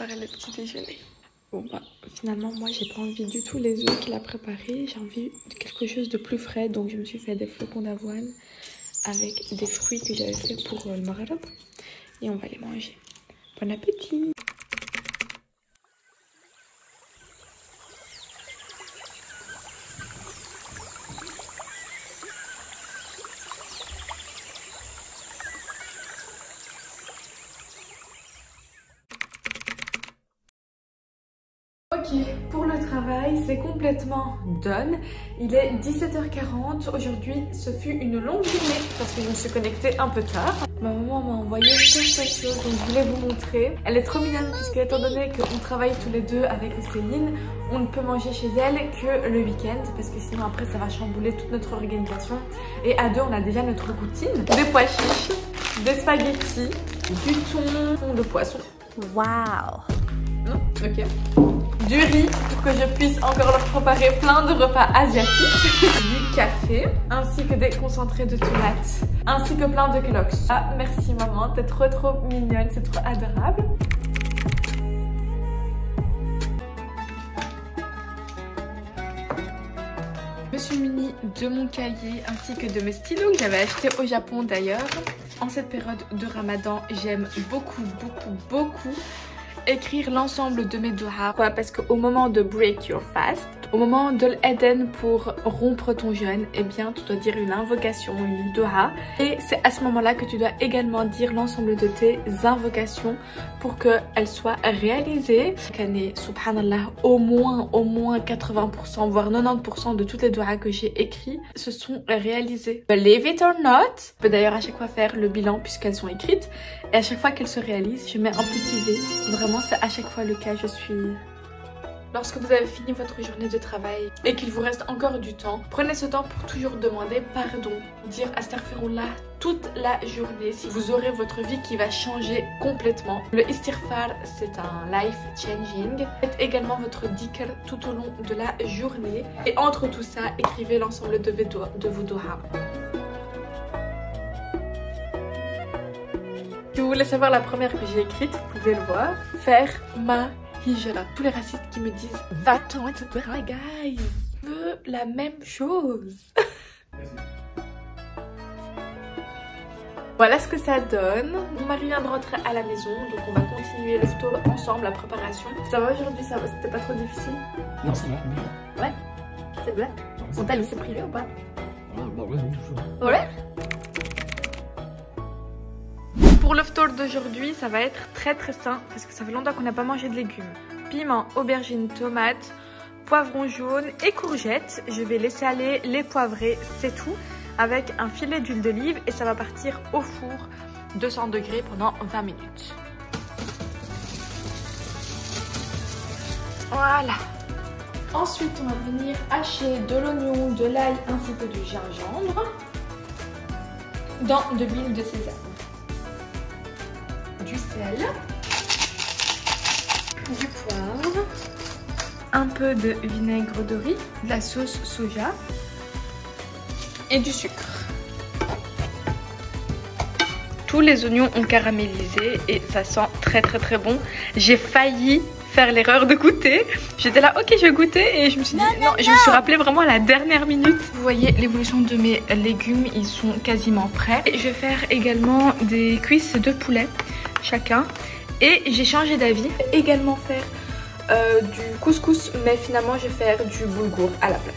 préparer le petit déjeuner. Bon bah finalement moi j'ai pas envie du tout les œufs qu'il a préparés, j'ai envie de quelque chose de plus frais, donc je me suis fait des flocons d'avoine avec des fruits que j'avais fait pour le maghreb et on va les manger. Bon appétit! Ok, pour le travail, c'est complètement done. Il est 17h40. Aujourd'hui, ce fut une longue journée parce que je me suis connectée un peu tard. Ma maman m'a envoyé certaines choses, donc je voulais vous montrer. Elle est trop mignonne puisque étant donné qu'on travaille tous les deux avec Céline, on ne peut manger chez elle que le week-end parce que sinon après ça va chambouler toute notre organisation. Et à deux, on a déjà notre routine. Des pois chiches, des spaghettis, du thon, de poisson. Waouh! Non? Ok. Du riz pour que je puisse encore leur préparer plein de repas asiatiques, du café, ainsi que des concentrés de tomates, ainsi que plein de cloques. Ah, merci maman, t'es trop mignonne, c'est trop adorable. Je me suis munie de mon cahier ainsi que de mes stylos que j'avais achetés au Japon d'ailleurs. En cette période de Ramadan, j'aime beaucoup écrire l'ensemble de mes doha. Quoi, parce qu'au moment de break your fast, au moment de l'Eden pour rompre ton jeûne, eh bien tu dois dire une invocation, une doha. Et c'est à ce moment-là que tu dois également dire l'ensemble de tes invocations pour qu'elles soient réalisées. Chaque année, subhanallah, au moins 80%, voire 90% de toutes les doha que j'ai écrites se sont réalisées. Believe it or not, je peux d'ailleurs à chaque fois faire le bilan puisqu'elles sont écrites. Et à chaque fois qu'elles se réalisent, je mets un petit V. Vraiment, c'est à chaque fois le cas, je suis... Lorsque vous avez fini votre journée de travail et qu'il vous reste encore du temps, prenez ce temps pour toujours demander pardon, dire astaghfirullah toute la journée si vous aurez votre vie qui va changer complètement. Le istighfar, c'est un life changing. Faites également votre dhikr tout au long de la journée et entre tout ça, écrivez l'ensemble de vos doha. Si vous voulez savoir la première que j'ai écrite, vous pouvez le voir. Faire ma hijra. Tous les racistes qui me disent va-t'en, etc. Guys, je veux la même chose. Voilà ce que ça donne. Mon mari vient de rentrer à la maison, donc on va continuer le tour ensemble, la préparation. Ça va aujourd'hui, ça va? C'était pas trop difficile? Non, ça va. Ouais, c'est vrai. On t'a laissé privé ou pas? Ouais. Ouais. Pour le tour d'aujourd'hui, ça va être très sain parce que ça fait longtemps qu'on n'a pas mangé de légumes. Piment, aubergines, tomates, poivrons jaunes et courgettes. Je vais laisser aller les poivrés, c'est tout, avec un filet d'huile d'olive et ça va partir au four 200 degrés pendant 20 minutes. Voilà. Ensuite, on va venir hacher de l'oignon, de l'ail ainsi que du gingembre dans de l'huile de sésame. Du sel, du poivre, un peu de vinaigre de riz, de la sauce soja et du sucre. Tous les oignons ont caramélisé et ça sent très bon. J'ai failli faire l'erreur de goûter. J'étais là, ok, je vais goûter et je me suis dit non, je me suis rappelé vraiment à la dernière minute. Vous voyez l'évolution de mes légumes, ils sont quasiment prêts. Et je vais faire également des cuisses de poulet chacun et j'ai changé d'avis. Également faire du couscous, mais finalement je vais faire du boulgour à la place.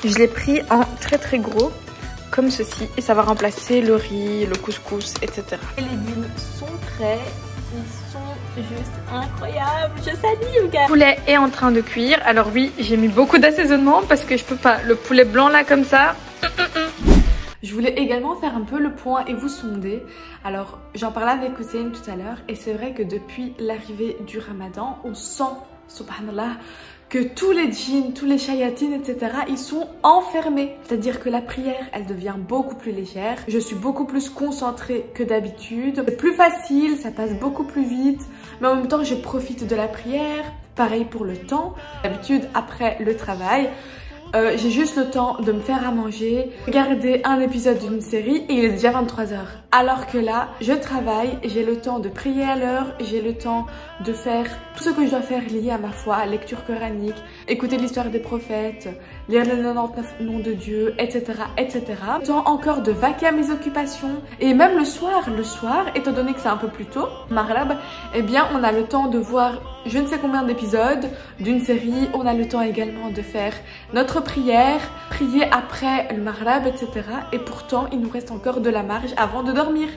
Je l'ai pris en très gros comme ceci et ça va remplacer le riz, le couscous, etc. Les légumes sont prêts, ils sont juste incroyables, je salue les gars. Le poulet est en train de cuire, alors oui j'ai mis beaucoup d'assaisonnement parce que je peux pas, le poulet blanc là comme ça. Je voulais également faire un peu le point et vous sonder. Alors j'en parlais avec Hussein tout à l'heure et c'est vrai que depuis l'arrivée du Ramadan, on sent, subhanallah, que tous les djinns, tous les shayatines, etc. ils sont enfermés. C'est-à-dire que la prière, elle devient beaucoup plus légère. Je suis beaucoup plus concentrée que d'habitude. C'est plus facile, ça passe beaucoup plus vite. Mais en même temps, je profite de la prière. Pareil pour le temps. D'habitude, après le travail, j'ai juste le temps de me faire à manger, regarder un épisode d'une série et il est déjà 23h. Alors que là, je travaille, j'ai le temps de prier à l'heure, j'ai le temps de faire tout ce que je dois faire lié à ma foi, lecture coranique, écouter l'histoire des prophètes, lire les 99 noms de Dieu, etc. etc. Le temps encore de vaquer à mes occupations et même le soir, étant donné que c'est un peu plus tôt, Maghreb, eh bien on a le temps de voir je ne sais combien d'épisodes d'une série, on a le temps également de faire notre prière, prier après le Maghreb, etc. Et pourtant, il nous reste encore de la marge avant de dormir.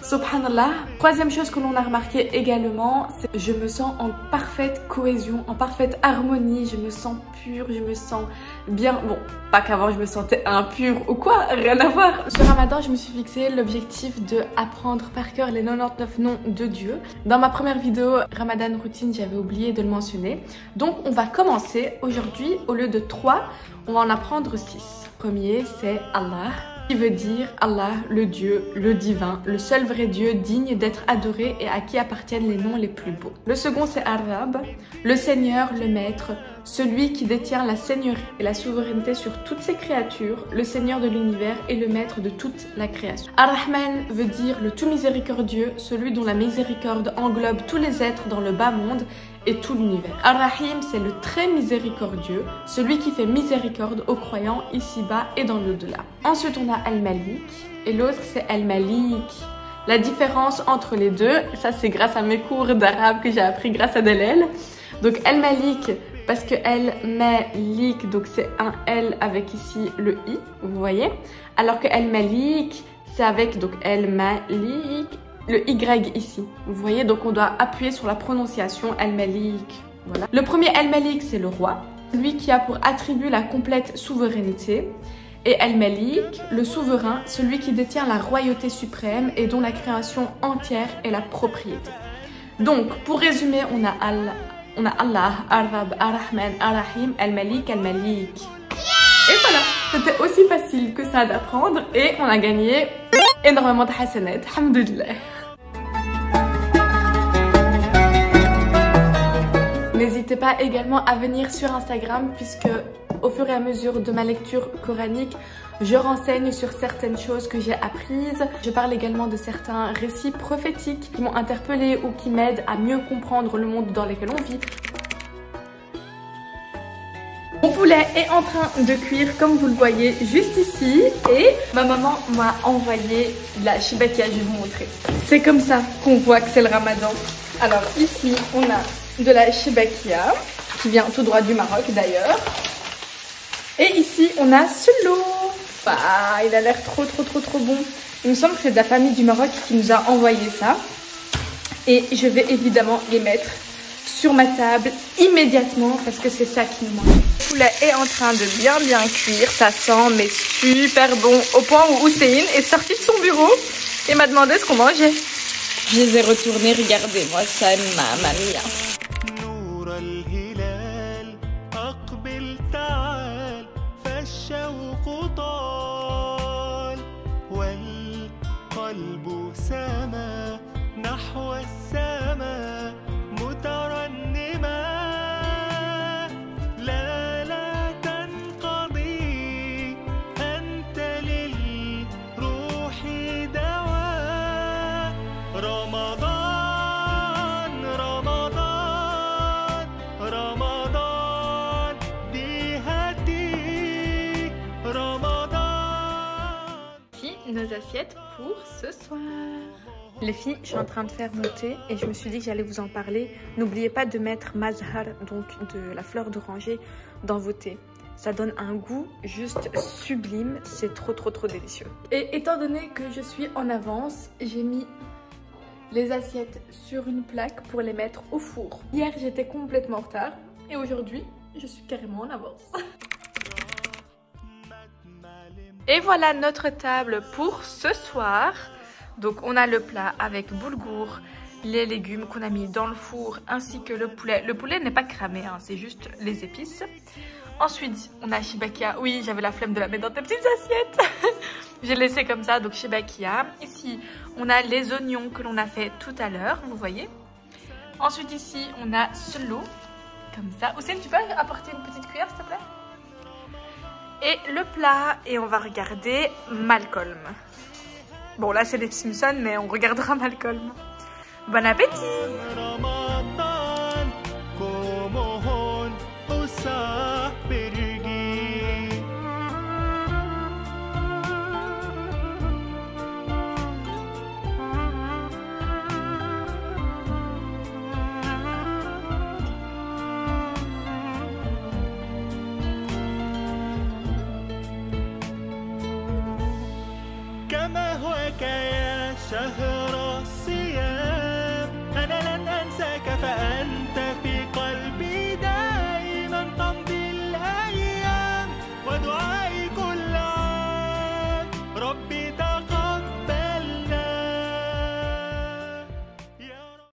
Subhanallah. Troisième chose que l'on a remarqué également, c'est que je me sens en parfaite cohésion, en parfaite harmonie, je me sens pure, je me sens bien. Bon, pas qu'avant je me sentais impure ou quoi, rien à voir. Ce Ramadan, je me suis fixé l'objectif de apprendre par cœur les 99 noms de Dieu. Dans ma première vidéo Ramadan routine, j'avais oublié de le mentionner. Donc on va commencer aujourd'hui, au lieu de 3, on va en apprendre 6. Le premier, c'est Allah, qui veut dire Allah, le Dieu, le divin, le seul vrai Dieu digne d'être adoré et à qui appartiennent les noms les plus beaux. Le second, c'est Ar-Rab, le Seigneur, le Maître, celui qui détient la seigneurie et la souveraineté sur toutes ses créatures, le Seigneur de l'univers et le Maître de toute la création. Ar-Rahman veut dire le tout miséricordieux, celui dont la miséricorde englobe tous les êtres dans le bas monde et tout l'univers. Ar-Rahim, c'est le très miséricordieux, celui qui fait miséricorde aux croyants ici-bas et dans l'au-delà. Ensuite, on a Al-Malik et l'autre, c'est Al-Malik. La différence entre les deux, ça c'est grâce à mes cours d'arabe que j'ai appris grâce à Dalel. Donc Al-Malik, parce que Al-Malik, donc c'est un L avec ici le I, vous voyez. Alors que Al-Malik, c'est avec donc Al-Malik, le Y ici, vous voyez. Donc on doit appuyer sur la prononciation Al-Malik, voilà. Le premier Al-Malik, c'est le roi, lui qui a pour attribut la complète souveraineté. Et Al-Malik, le souverain, celui qui détient la royauté suprême et dont la création entière est la propriété. Donc, pour résumer, on a Allah, Ar-Rab, Ar-Rahman, Ar-Rahim, Al-Malik, Al-Malik. Et voilà, c'était aussi facile que ça d'apprendre et on a gagné énormément de hasanat, alhamdoulilah. N'hésitez pas également à venir sur Instagram puisque au fur et à mesure de ma lecture coranique, je renseigne sur certaines choses que j'ai apprises. Je parle également de certains récits prophétiques qui m'ont interpellée ou qui m'aident à mieux comprendre le monde dans lequel on vit. Mon poulet est en train de cuire comme vous le voyez juste ici et ma maman m'a envoyé de la shibakia, je vais vous montrer. C'est comme ça qu'on voit que c'est le Ramadan. Alors ici on a de la shibakia qui vient tout droit du Maroc d'ailleurs. Et ici, on a ce lot. Bah, il a l'air trop bon. Il me semble que c'est de la famille du Maroc qui nous a envoyé ça. Et je vais évidemment les mettre sur ma table immédiatement parce que c'est ça qui nous manque. Le poulet est en train de bien cuire. Ça sent mais super bon. Au point où Hussein est sorti de son bureau et m'a demandé ce qu'on mangeait. Je les ai retournés. Regardez-moi ça, mamma mia. الشوق طال والقلب سما نحو السماء مترنما لا تنقضي أنت للروح دواء رمضان رمضان رمضان بهدي nos assiettes pour ce soir. Les filles, je suis en train de faire mon thé et je me suis dit que j'allais vous en parler. N'oubliez pas de mettre mazhar, donc de la fleur d'oranger, dans vos thés. Ça donne un goût juste sublime, c'est trop délicieux. Et étant donné que je suis en avance, j'ai mis les assiettes sur une plaque pour les mettre au four. Hier, j'étais complètement en retard et aujourd'hui, je suis carrément en avance. Et voilà notre table pour ce soir. Donc on a le plat avec boulgour, les légumes qu'on a mis dans le four ainsi que le poulet. Le poulet n'est pas cramé, hein, c'est juste les épices. Ensuite on a shibakia. Oui, j'avais la flemme de la mettre dans tes petites assiettes. J'ai laissé comme ça, donc shibakia. Ici on a les oignons que l'on a fait tout à l'heure, vous voyez. Ensuite ici on a ce lot, comme ça. Hussein, tu peux apporter une petite cuillère s'il te plaît? et le plat et on va regarder Malcolm. Bon là c'est les Simpsons mais on regardera Malcolm. Bon appétit. Ramadan kumohon usah pergi. كما هواك يا شهر